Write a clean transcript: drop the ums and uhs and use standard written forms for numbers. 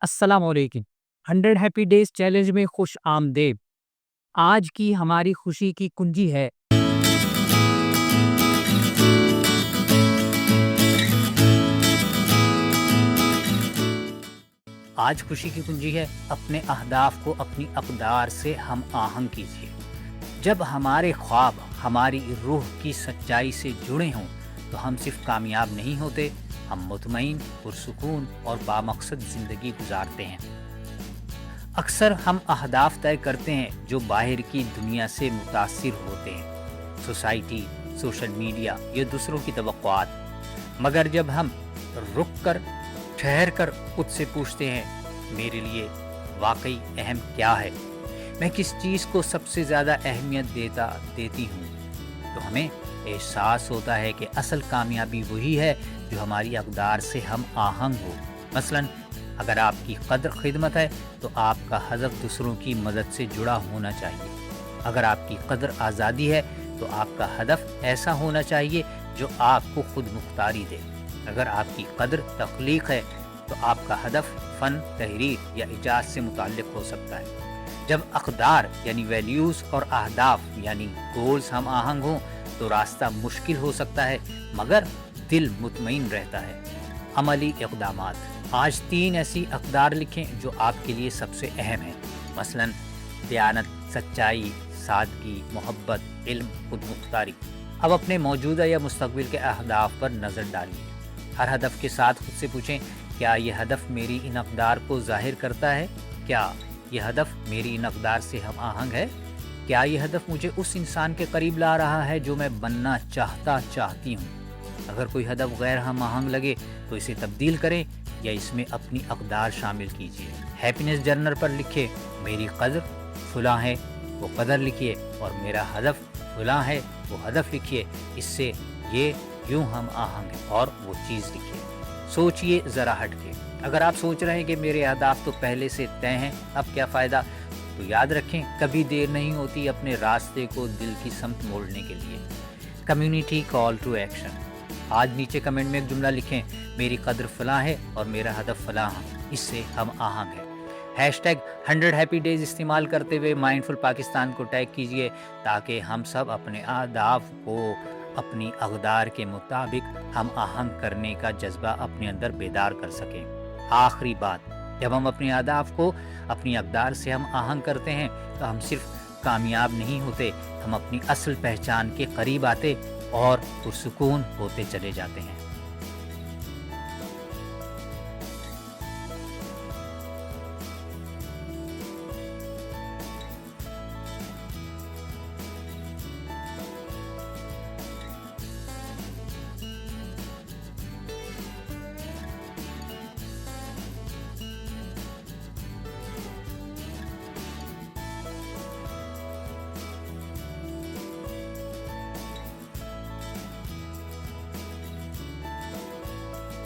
السلام علیکم۔ 100 happy days challenge میں خوش آمدید۔ آج کی ہماری خوشی کی کنجی ہے آج خوشی کی کنجی ہے اپنے اہداف کو اپنی اقدار سے ہم آہنگ کیجیے۔ جب ہمارے خواب ہماری روح کی سچائی سے جڑے ہوں تو ہم صرف کامیاب نہیں ہوتے، ہم مطمئن، پرسکون اور بامقصد زندگی گزارتے ہیں۔ اکثر ہم اہداف طے کرتے ہیں جو باہر کی دنیا سے متاثر ہوتے ہیں، سوسائٹی، سوشل میڈیا یا دوسروں کی توقعات، مگر جب ہم رک کر ٹھہر کر خود سے پوچھتے ہیں میرے لیے واقعی اہم کیا ہے، میں کس چیز کو سب سے زیادہ اہمیت دیتی ہوں، تو ہمیں احساس ہوتا ہے کہ اصل کامیابی وہی ہے جو ہماری اقدار سے ہم آہنگ ہو۔ مثلاً اگر آپ کی قدر خدمت ہے تو آپ کا ہدف دوسروں کی مدد سے جڑا ہونا چاہیے۔ اگر آپ کی قدر آزادی ہے تو آپ کا ہدف ایسا ہونا چاہیے جو آپ کو خود مختاری دے۔ اگر آپ کی قدر تخلیق ہے تو آپ کا ہدف فن، تحریر یا ایجاد سے متعلق ہو سکتا ہے۔ جب اقدار یعنی ویلیوز اور اہداف یعنی گولز ہم آہنگ ہوں تو راستہ مشکل ہو سکتا ہے مگر دل مطمئن رہتا ہے۔ عملی اقدامات۔ آج 3 ایسی اقدار لکھیں جو آپ کے لیے سب سے اہم ہیں، مثلاً دیانت، سچائی، سادگی، محبت، علم، خود مختاری۔ اب اپنے موجودہ یا مستقبل کے اہداف پر نظر ڈالیے۔ ہر ہدف کے ساتھ خود سے پوچھیں کیا یہ ہدف میری ان اقدار کو ظاہر کرتا ہے؟ کیا یہ ہدف میری ان اقدار سے ہم آہنگ ہے؟ کیا یہ ہدف مجھے اس انسان کے قریب لا رہا ہے جو میں بننا چاہتی ہوں؟ اگر کوئی ہدف غیر ہم آہنگ لگے تو اسے تبدیل کریں یا اس میں اپنی اقدار شامل کیجیے۔ ہیپینس جرنل پر لکھیں میری قدر فلاں ہے، وہ قدر لکھیے، اور میرا ہدف فلاں ہے، وہ ہدف لکھیے۔ اس سے یہ یوں ہم آہنگ ہے، اور وہ چیز لکھیے۔ سوچئے ذرا ہٹ کے۔ اگر آپ سوچ رہے ہیں کہ میرے اہداف تو پہلے سے طے ہیں، اب کیا فائدہ، تو یاد رکھیں کبھی دیر نہیں ہوتی اپنے راستے کو دل کی سمت موڑنے کے لیے۔ Community call to action. آج نیچے کمنٹ میں ایک جملہ لکھیں میری قدر فلاں ہے اور میرا ہدف فلاں ہے، اس سے ہم آہنگ ہے۔ #100 ہیپی ڈیز استعمال کرتے ہوئے مائنڈفل پاکستان کو ٹیگ کیجیے تاکہ ہم سب اپنے اہداف کو اپنی اقدار کے مطابق ہم آہنگ کرنے کا جذبہ اپنے اندر بیدار کر سکیں۔ آخری بات، جب ہم اپنے اہداف کو اپنی اقدار سے ہم آہنگ کرتے ہیں تو ہم صرف کامیاب نہیں ہوتے، ہم اپنی اصل پہچان کے قریب آتے اور پرسکون ہوتے چلے جاتے ہیں۔